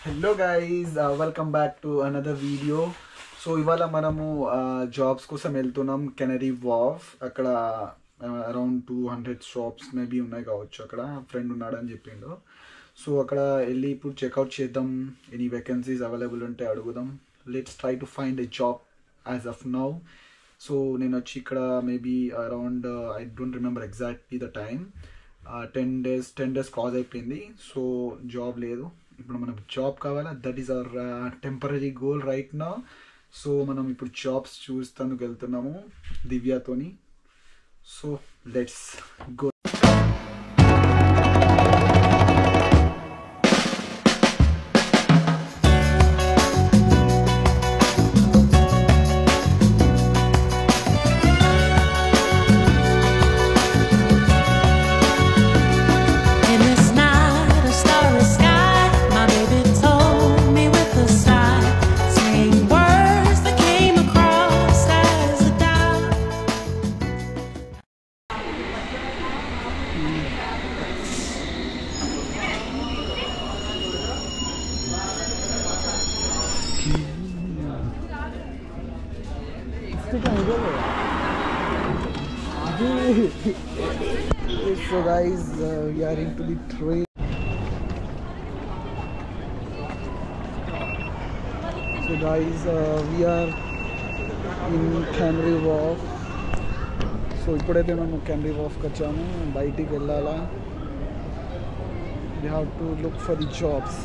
Hello guys, welcome back to another video. So ఇవాళ మనము jobs కోసం వెళ్తున్నాం కెనరీ వార్ఫ్. అక్కడ అరౌండ్ 200 షాప్స్ మేబీ ఉన్నాయి కావచ్చు. అక్కడ ఫ్రెండ్ ఉన్నాడని చెప్పిండు. సో అక్కడ వెళ్ళి ఇప్పుడు చెక్అవుట్ చేద్దాం, ఎనీ వేకెన్సీస్ అవైలబుల్ ఉంటే అడుగుదాం. Let's try to find a job as of now. So నేను వచ్చి ఇక్కడ maybe around I don't remember exactly the time, 10 days కాజ్ అయిపోయింది. సో జాబ్ లేదు. ఇప్పుడు మనకు జాబ్ కావాలా, that is our temporary goal right now. So మనం ఇప్పుడు జాబ్స్ చూస్తానికి వెళ్తున్నాము దివ్యతోని. So let's go. So guys, we are into the train. So guys, we are in Canary Wharf. So ఇప్పుడైతే మనం Canary Wharf కి వచ్చాము. బయటికి వెళ్ళాలా, we have to look for the jobs.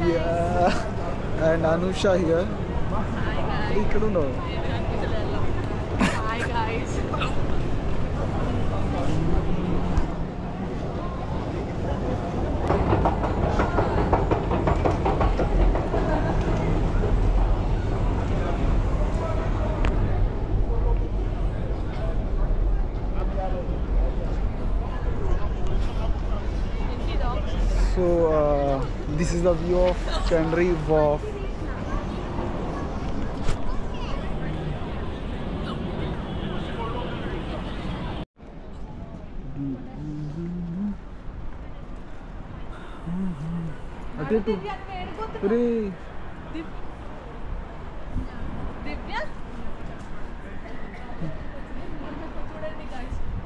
Yeah, and Anusha here. ఇక్కడ ఉన్నావు. Hi guys. So this is the view of Canary Wharf.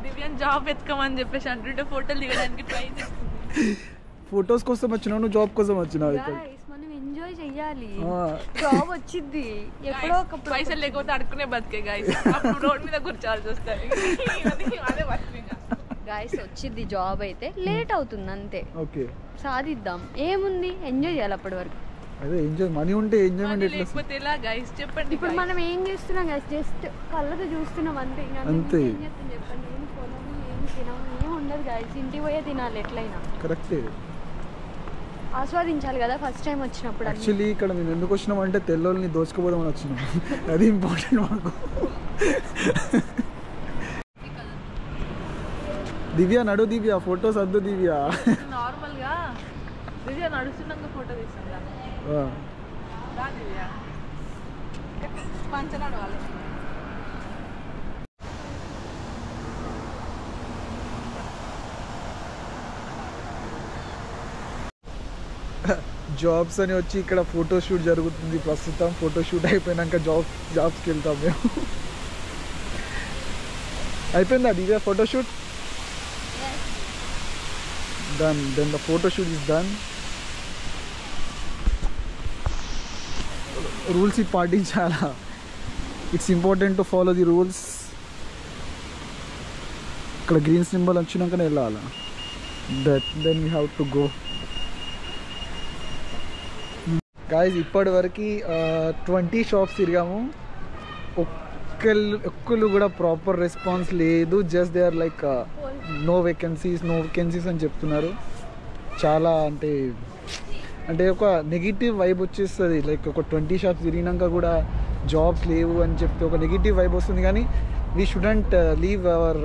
దివ్యాన్ job ఎత్తుకోమని చెప్పేసి అంటుంటే ఫోటోలు దిగడానికి ట్రై చేస్తుంది. ఫొటోస్ కోసం వచ్చినావు, నువ్వు జాబ్ కోసం వచ్చినావు. మనం ఎంజాయ్ చెయ్యాలి, జాబ్ వచ్చింది ఎప్పుడో ఒక పైసలు లేకపోతే అడుక్కునే బతికే గాయస్. అప్పుడు రోడ్ మీద కూర్చోవాల్సి వస్తుంది. గాయస్ వచ్చింది జాబ్, అయితే లేట్ అవుతుంది అంతే. ఓకే, సాధిద్దాం, ఏముంది, ఎంజాయ్ చేయాలి అప్పటి వరకు. అదే ఎంజాయ్, మనీ ఉంటే ఎంజాయ్మెంట్ ఎట్లా? లేకపోతే ఎలా గాయస్ చెప్పండి. ఇప్పుడు మనం ఏం చేస్తున్నాం గాయస్, జస్ట్ కళ్ళతో చూస్తున్నాం అంతే. అంతే. ఏం చేస్తాం చెప్పండి, ఏం కొనము, ఏం తినము, ఏం ఉండదు గాయస్. ఇంటికి పోయే తినాలి ఎట్లయినా. కరెక్టే, ఆస్వాదించాలి కదా ఫస్ట్ టైం వచ్చినప్పుడు. యాక్చువల్లీ ఇక్కడ మేము ఎందుకు వచ్చినాం అంటే తెల్లోళ్ళని దోచుకోపోదామని వచ్చినాం. అది ఇంపార్టెంట్ మాకు. దివ్య నడు, దివ్య ఫొటోస్ వద్దు దివ్య. నార్మల్ గా దివ్య నడుస్తున్నాక ఫోటో తీస్తాను. దివ్య మంచిగా నడవాలి. జాబ్స్ అని వచ్చి ఇక్కడ ఫోటోషూట్ జరుగుతుంది ప్రస్తుతం. ఫోటోషూట్ అయిపోయినాక జాబ్స్కి వెళ్తాం మేము. అయిపోయిందా Divya photoshoot? Done. Then the photoshoot is done. Rules పాటించాలా, it's important to follow the rules. ఇక్కడ గ్రీన్ సింబల్ వచ్చినాకనే వెళ్ళాలా. Then we have to go. Guys ఇప్పటి వరకు 20 షాప్స్ తిరిగాము. ఒక్కళ్ళు కూడా ప్రాపర్ రెస్పాన్స్ లేదు. Just they are like no vacancies అని చెప్తున్నారు. చాలా అంటే ఒక నెగిటివ్ వైబ్ వచ్చేస్తుంది. లైక్ ఒక 20 షాప్స్ తిరిగినాక కూడా జాబ్స్ లేవు అని చెప్తే ఒక నెగిటివ్ వైబ్ వస్తుంది. కానీ we shouldn't leave our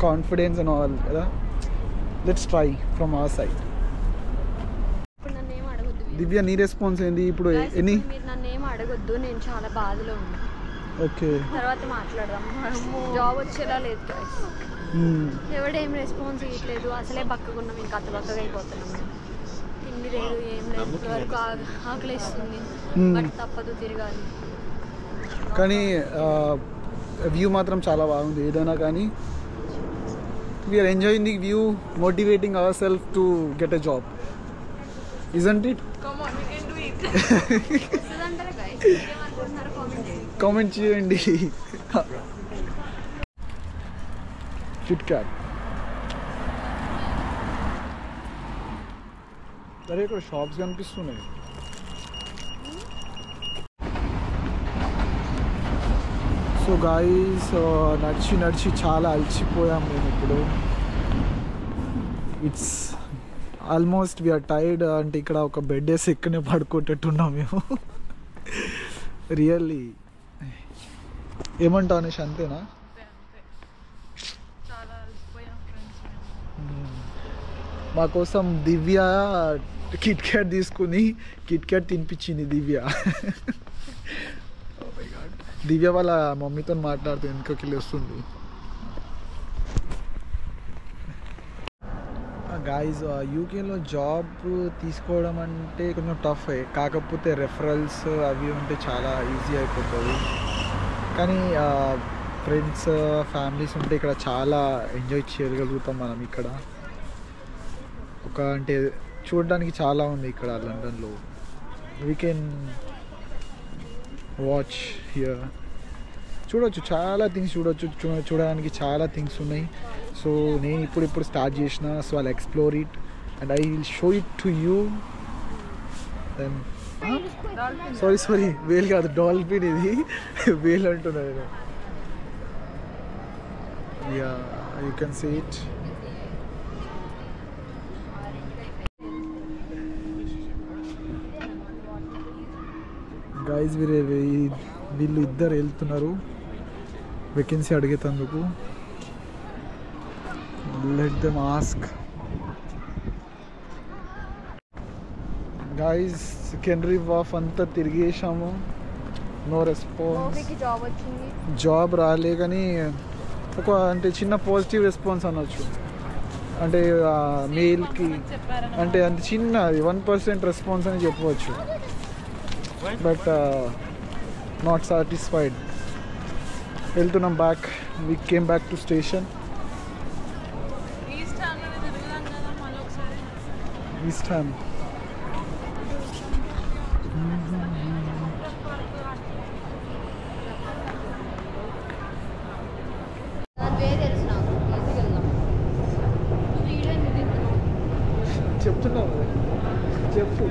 confidence and all కదా. Let's try from our side. ఇప్పుడు నన్ను ఏం అడగొద్దు. దివ్య నీ రెస్పాన్స్ ఏంది ఇప్పుడు? ఎనీ మీరు నన్ను ఏం అడగొద్దు. అడగొద్దు, నేను చాలా బాధలో ఉన్నా. ఓకే, తర్వాత మాట్లాడదాం. జాబ్ వచ్చేలా లేదు guys. ఎవడేం రెస్పాన్స్ ఇవ్వట్లేదు. అసలే బక్కగున్నాం, ఇంకా అంత బక్కగా అయిపోతున్నాం మేము. తిండి లేదు, ఏం లేదు. వరకు ఆకలిస్తుంది, బట్ తప్పదు, తిరగాలి. కానీ వ్యూ మాత్రం చాలా బాగుంది. ఏదైనా కానీ we're enjoying the view, motivating our self to get a job, isn't it? Come on, we can do it. వస్తుందంటారా guys? ఏమనుకుంటున్నారో కామెంట్ చేయండి. కామెంట్ చేయండి. Kit Kat. సరే, ఇక్కడ షాప్స్ కనిపిస్తున్నాయి. సో గాయ్స్, నడిచి నడిచి చాలా అలసిపోయాం మేము ఇప్పుడు. It's almost we're tired. అంటే ఇక్కడ ఒక బెడ్ వేసి ఇక్కడనే పడుకుంటున్నాం మేము. రియల్లీ ఏమంటావు అనేసి, అంతేనా? చాలా అలసిపోయాం ఫ్రెండ్స్ మేము. మా కోసం దివ్య కిట్ క్యాట్ తీసుకుని కిట్ క్యాట్ తినిపించింది దివ్య. దివ్య వాళ్ళ మమ్మీతో మాట్లాడుతూ వెనుకకి వస్తుంది. గాయస్, యూకేలో జాబ్ తీసుకోవడం అంటే కొంచెం టఫ్. కాకపోతే రెఫరల్స్ అవి ఉంటే చాలా ఈజీ అయిపోతుంది. కానీ ఫ్రెండ్స్, ఫ్యామిలీస్ ఉంటే ఇక్కడ చాలా ఎంజాయ్ చేయగలుగుతాం మనం. ఇక్కడ అంటే చూడడానికి చాలా ఉంది ఇక్కడ లండన్లో. వీ కెన్ వాచ్ హియర్, చూడవచ్చు, చాలా థింగ్స్ చూడవచ్చు. చూడడానికి చాలా థింగ్స్ ఉన్నాయి. సో నేను ఇప్పుడు స్టార్ట్ చేసిన. So I'll explore it and I will show it to you. Then sorry, whale కాదు, డాల్ఫిన్ ఇది. వేల్ అంటున్నా నేను. Yeah, you can see it. Guys, వీళ్ళు ఇద్దరు వెళ్తున్నారు వేకెన్సీ అడిగేటందుకు. Let them ask. Guys, Canary Wharf అంతా తిరిగేసాము. No response. జాబ్ వచ్చింది, జాబ్ రాలే. కానీ అంటే చిన్న పాజిటివ్ రెస్పాన్స్ అనొచ్చు. అంటే మెయిల్కి అంటే అంత చిన్న 1% రెస్పాన్స్ అని చెప్పవచ్చు. But not satisfied. వెళ్తున్నాం back. We came back to station. East హామ్లోనే తిరుగుదాం కదా మళ్ళీ ఒకసారి. East Ham. తెలుసు నాకు. ఈజీగా వెళ్దాం. వీడియో ఎందుకు తింటున్నావు? చెప్తున్నావు, చెప్పు.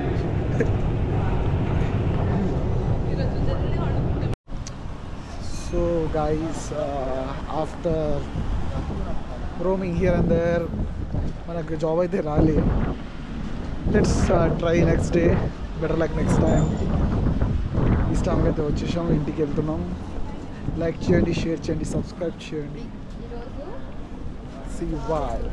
So guys, after roaming here and there, మనకు జాబ్ అయితే రాలే. Let's try next day. Better like next time. ఈ టైంకి అయితే వచ్చేసాం, ఇంటికి వెళ్తున్నాం. లైక్ చేయండి, షేర్ చేయండి, సబ్స్క్రైబ్ చేయండి. ఈరోజు See you. Bye.